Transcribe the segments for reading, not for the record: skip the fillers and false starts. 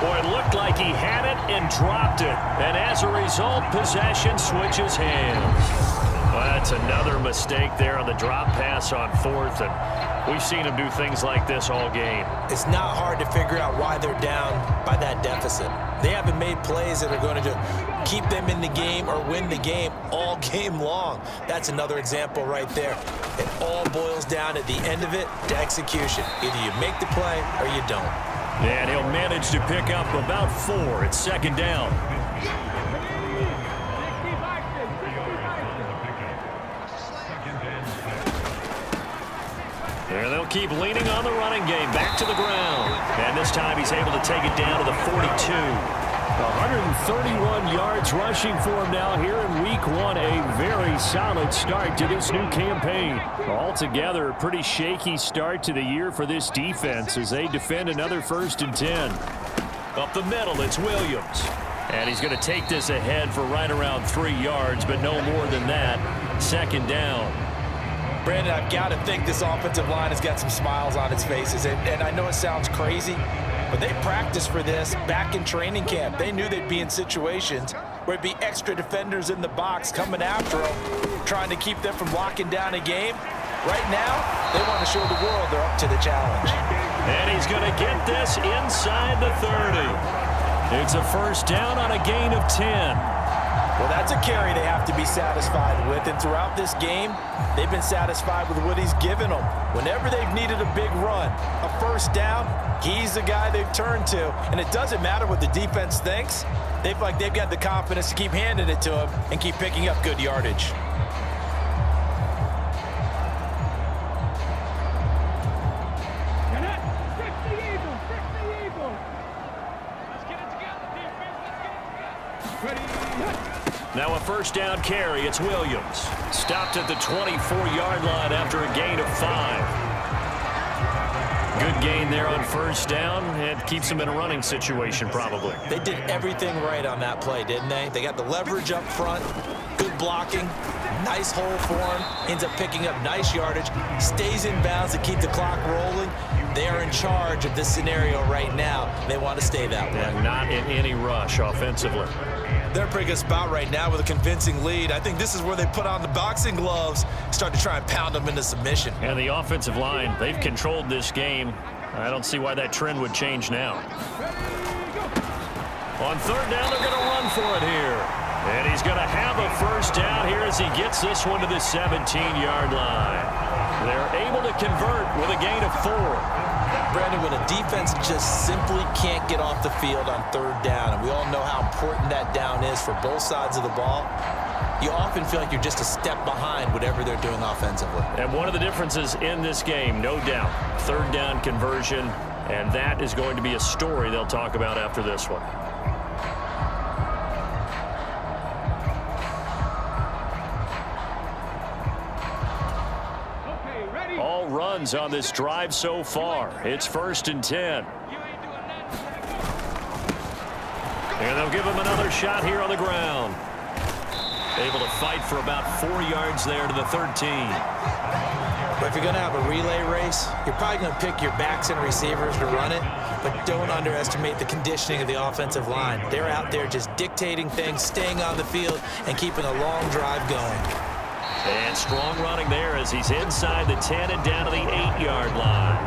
Boy, it looked like he had it and dropped it. And as a result, possession switches hands. Well, that's another mistake there on the drop pass on fourth. And we've seen him do things like this all game. It's not hard to figure out why they're down by that deficit. They haven't made plays that are going to keep them in the game or win the game all game long. That's another example right there. It all boils down at the end of it to execution. Either you make the play or you don't. And he'll manage to pick up about 4. It's second down. And they'll keep leaning on the running game. Back to the ground. And this time he's able to take it down to the 42. 131 yards rushing for him now here in week 1. A very solid start to this new campaign. Altogether, a pretty shaky start to the year for this defense as they defend another 1st and 10. Up the middle, it's Williams. And he's going to take this ahead for right around 3 yards, but no more than that. Second down. Brandon, I've got to think this offensive line has got some smiles on its faces. And I know it sounds crazy, but they practiced for this back in training camp. They knew they'd be in situations where it'd be extra defenders in the box coming after them, trying to keep them from locking down a game. Right now, they want to show the world they're up to the challenge. And he's going to get this inside the 30. It's a first down on a gain of 10. Well, that's a carry they have to be satisfied with. And throughout this game, they've been satisfied with what he's given them. Whenever they've needed a big run, a first down, he's the guy they've turned to. And it doesn't matter what the defense thinks. They've got the confidence to keep handing it to him and keep picking up good yardage. Now a first down carry. It's Williams. Stopped at the 24-yard line after a gain of 5. Good gain there on first down. It keeps them in a running situation probably. They did everything right on that play, didn't they? They got the leverage up front, good blocking, nice hole for him, ends up picking up nice yardage, stays in bounds to keep the clock rolling. They are in charge of this scenario right now. They want to stay that way. And not in any rush offensively. They're in a pretty good spot right now with a convincing lead. I think this is where they put on the boxing gloves, start to try and pound them into submission. And the offensive line, they've controlled this game. I don't see why that trend would change now. On third down, they're going to run for it here. And he's going to have a first down here as he gets this one to the 17-yard line. They're able to convert with a gain of 4. Brandon, when a defense just simply can't get off the field on third down, and we all know how important that down is for both sides of the ball, you often feel like you're just a step behind whatever they're doing offensively. And one of the differences in this game, no doubt, third down conversion, and that is going to be a story they'll talk about after this one. All runs on this drive so far. It's 1st and 10. And they'll give him another shot here on the ground. Able to fight for about 4 yards there to the 13. But if you're going to have a relay race, you're probably going to pick your backs and receivers to run it, but don't underestimate the conditioning of the offensive line. They're out there just dictating things, staying on the field, and keeping a long drive going. And strong running there as he's inside the 10 and down to the 8-yard line.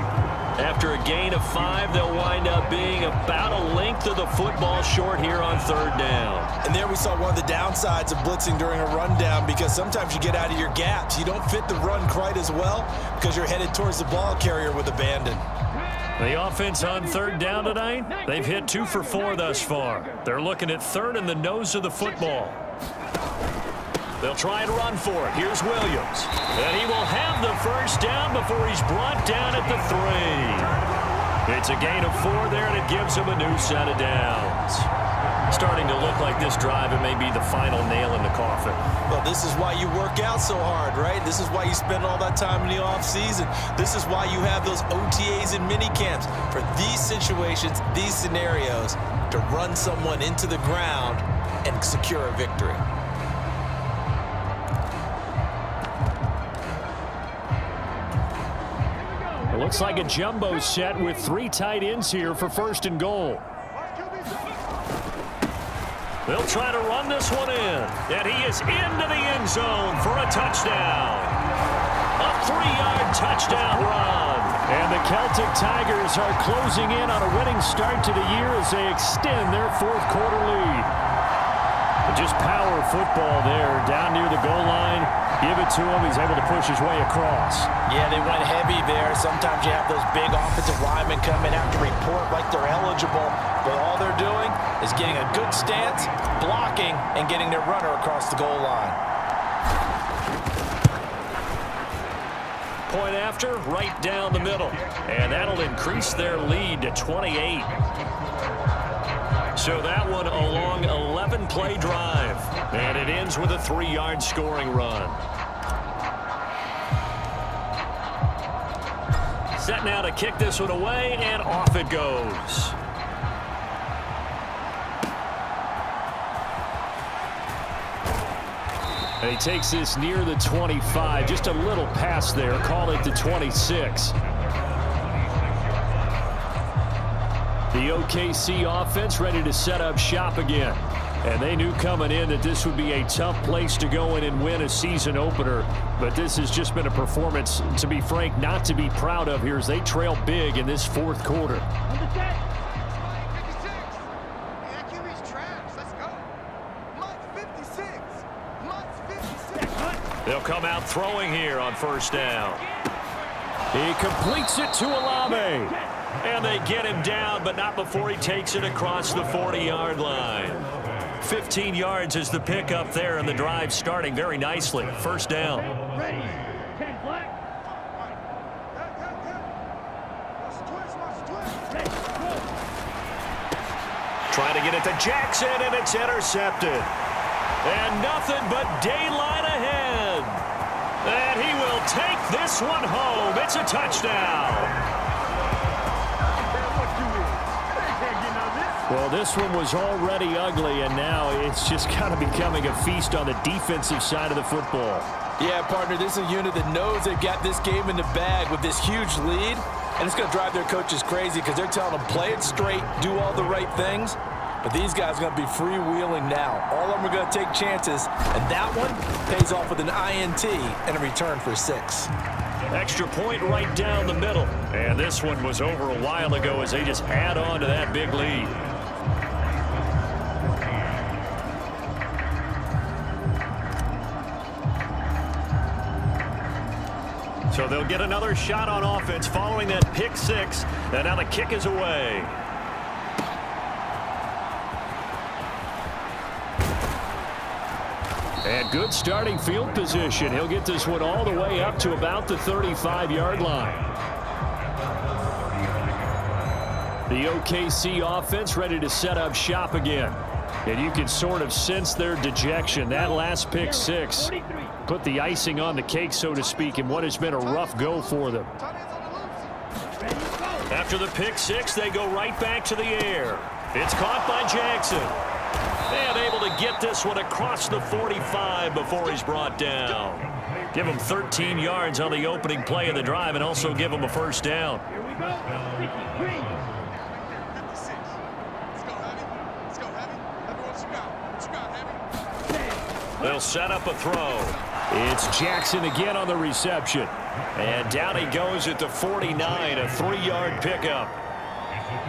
After a gain of 5, they'll wind up being about a length of the football short here on third down. And there we saw one of the downsides of blitzing during a rundown, because sometimes you get out of your gaps. You don't fit the run quite as well because you're headed towards the ball carrier with abandon. The offense on third down tonight, they've hit 2 for 4 thus far. They're looking at third in the nose of the football. They'll try and run for it. Here's Williams. And he will have the first down before he's brought down at the 3. It's a gain of 4 there, and it gives him a new set of downs. Starting to look like this drive, it may be the final nail in the coffin. Well, this is why you work out so hard, right? This is why you spend all that time in the offseason. This is why you have those OTAs and mini camps. For these situations, these scenarios, to run someone into the ground and secure a victory. It looks like a jumbo set with 3 tight ends here for 1st and goal. They'll try to run this one in. And he is into the end zone for a touchdown. A 3-yard touchdown run. And the Celtic Tigers are closing in on a winning start to the year as they extend their fourth quarter lead. Just power football there down near the goal line. Give it to him. He's able to push his way across. Yeah, they went heavy there. Sometimes you have those big offensive linemen come in, have to report like they're eligible. But all they're doing is getting a good stance, blocking, and getting their runner across the goal line. Point after, right down the middle. And that'll increase their lead to 28. So that one a long 11-play drive. And it ends with a 3-yard scoring run. Set now to kick this one away, and off it goes. And he takes this near the 25. Just a little pass there. Call it the 26. The OKC offense ready to set up shop again. And they knew coming in that this would be a tough place to go in and win a season opener. But this has just been a performance, to be frank, not to be proud of here as they trail big in this fourth quarter. They'll come out throwing here on first down. He completes it to Olave. And they get him down, but not before he takes it across the 40-yard line. 15 yards is the pickup there, and the drive starting very nicely. First down. Ready. 10 black. Trying to get it to Jackson, and it's intercepted. And nothing but daylight ahead. And he will take this one home. It's a touchdown. Well, this one was already ugly, and now it's just kind of becoming a feast on the defensive side of the football. Yeah, partner, this is a unit that knows they've got this game in the bag with this huge lead, and it's going to drive their coaches crazy because they're telling them play it straight, do all the right things. But these guys are going to be freewheeling now. All of them are going to take chances, and that one pays off with an INT and a return for 6. Extra point right down the middle. And this one was over a while ago as they just add on to that big lead. So they'll get another shot on offense following that pick 6. And now the kick is away. And good starting field position. He'll get this one all the way up to about the 35-yard line. The OKC offense ready to set up shop again. And you can sort of sense their dejection. That last pick 6 put the icing on the cake, so to speak, in what has been a rough go for them. After the pick 6, they go right back to the air. It's caught by Jackson. And able to get this one across the 45 before he's brought down. Give him 13 yards on the opening play of the drive and also give him a first down. Here we go. 53. They'll set up a throw. It's Jackson again on the reception. And down he goes at the 49, a 3-yard pickup.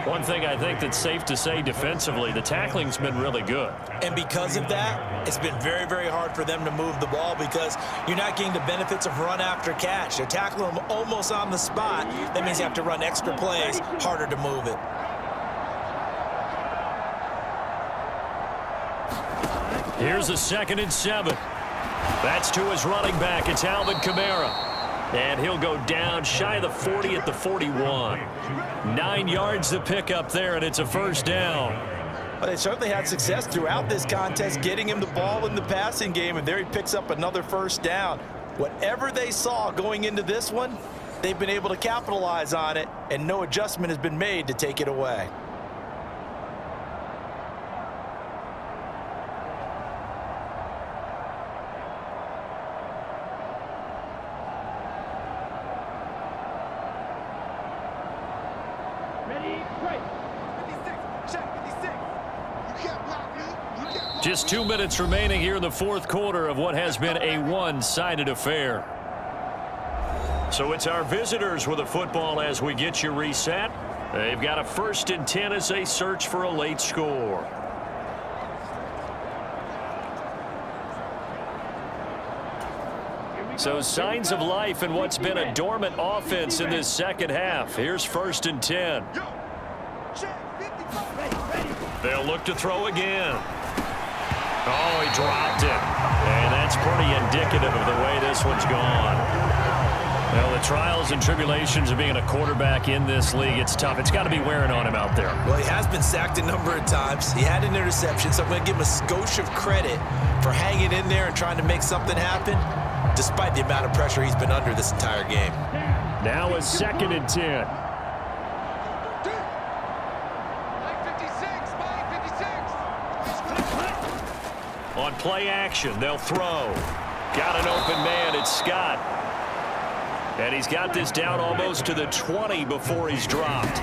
One thing I think that's safe to say defensively, the tackling's been really good. And because of that, it's been very, very hard for them to move the ball because you're not getting the benefits of run after catch. They're tackling them almost on the spot. That means you have to run extra plays, harder to move it. Here's a 2nd and 7. That's to his running back. It's Alvin Kamara. And he'll go down shy of the 40 at the 41. 9 yards to pick up there, and it's a first down. Well, they certainly had success throughout this contest, getting him the ball in the passing game, and there he picks up another first down. Whatever they saw going into this one, they've been able to capitalize on it, and no adjustment has been made to take it away. Ready, break. 56. Check, 56. Just 2 minutes remaining here in the fourth quarter of what has been a one-sided affair. So it's our visitors with the football as we get you reset. They've got a 1st and 10 as they search for a late score. So signs of life in what's been a dormant offense in this second half. Here's 1st and 10. They'll look to throw again. Oh, he dropped it. And that's pretty indicative of the way this one's gone. Well, the trials and tribulations of being a quarterback in this league, it's tough. It's got to be wearing on him out there. Well, he has been sacked a number of times. He had an interception, so I'm going to give him a skosh of credit for hanging in there and trying to make something happen, despite the amount of pressure he's been under this entire game. Now a 2nd and 10. On play action, they'll throw. Got an open man, it's Scott. And he's got this down almost to the 20 before he's dropped.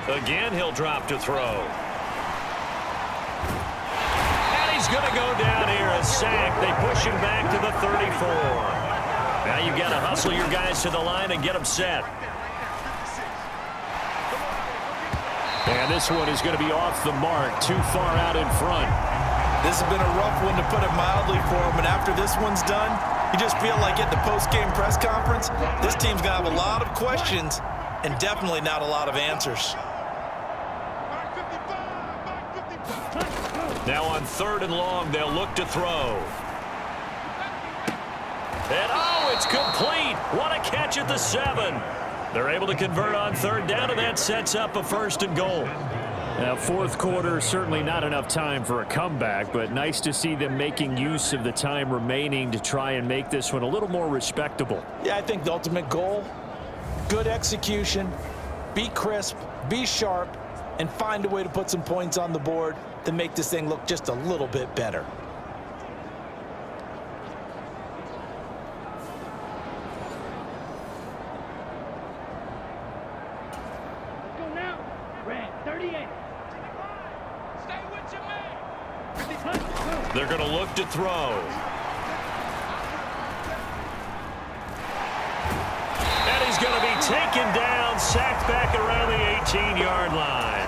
Again, he'll drop to throw. And he's going to go down here, a sack. They push him back to the 34. Now you've got to hustle your guys to the line and get them set. And this one is going to be off the mark, too far out in front. This has been a rough one, to put it mildly, for him. And after this one's done, you just feel like at the post-game press conference, this team's going to have a lot of questions and definitely not a lot of answers. Now on 3rd and long, they'll look to throw. And oh, it's complete. What a catch at the 7. They're able to convert on 3rd down, and that sets up a 1st and goal. Now, fourth quarter, certainly not enough time for a comeback, but nice to see them making use of the time remaining to try and make this one a little more respectable. Yeah, I think the ultimate goal, good execution, be crisp, be sharp, and find a way to put some points on the board to make this thing look just a little bit better. Go now. Red 38. Stay with your man. They're going to look to throw. And he's going to be taken down, sacked back around the 18-yard line.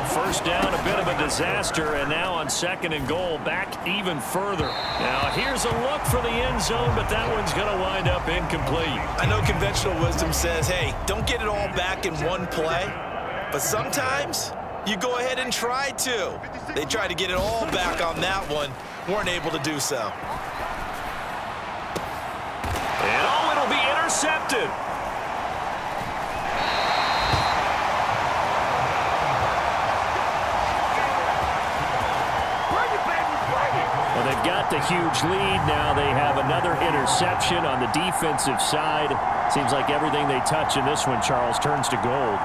1st down, a bit of a disaster, and now on 2nd and goal, back even further. Now here's a look for the end zone, but that one's going to wind up incomplete. I know conventional wisdom says, hey, don't get it all back in one play, but sometimes you go ahead and try to. They tried to get it all back on that one, weren't able to do so. And oh, it'll be intercepted. Well, they've got the huge lead. Now they have another interception on the defensive side. Seems like everything they touch in this one, Charles, turns to gold.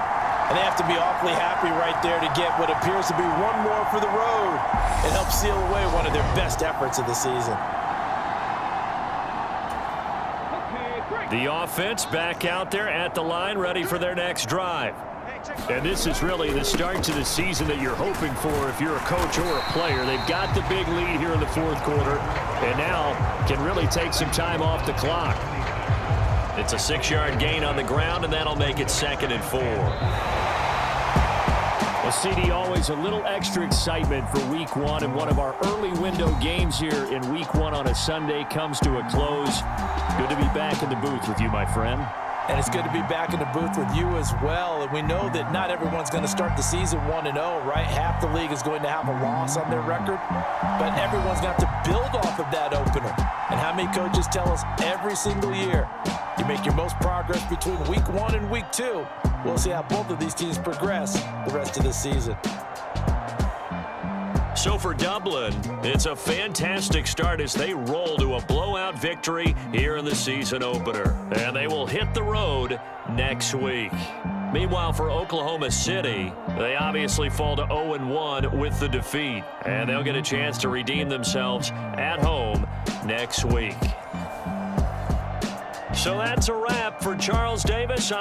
And they have to be awfully happy right there to get what appears to be one more for the road. It helps seal away one of their best efforts of the season. The offense back out there at the line, ready for their next drive. And this is really the start to the season that you're hoping for if you're a coach or a player. They've got the big lead here in the fourth quarter, and now can really take some time off the clock. It's a 6-yard gain on the ground, and that'll make it 2nd and 4. Well, CD, always a little extra excitement for week one, and one of our early window games here in week one on a Sunday comes to a close. Good to be back in the booth with you, my friend. And it's good to be back in the booth with you as well. And we know that not everyone's going to start the season 1-0, right? Half the league is going to have a loss on their record. But everyone's going to have to build off of that opener. And how many coaches tell us every single year, you make your most progress between week 1 and week 2. We'll see how both of these teams progress the rest of the season. So for Dublin, it's a fantastic start as they roll to a blowout victory here in the season opener. And they will hit the road next week. Meanwhile, for Oklahoma City, they obviously fall to 0-1 with the defeat. And they'll get a chance to redeem themselves at home next week. So that's a wrap for Charles Davis.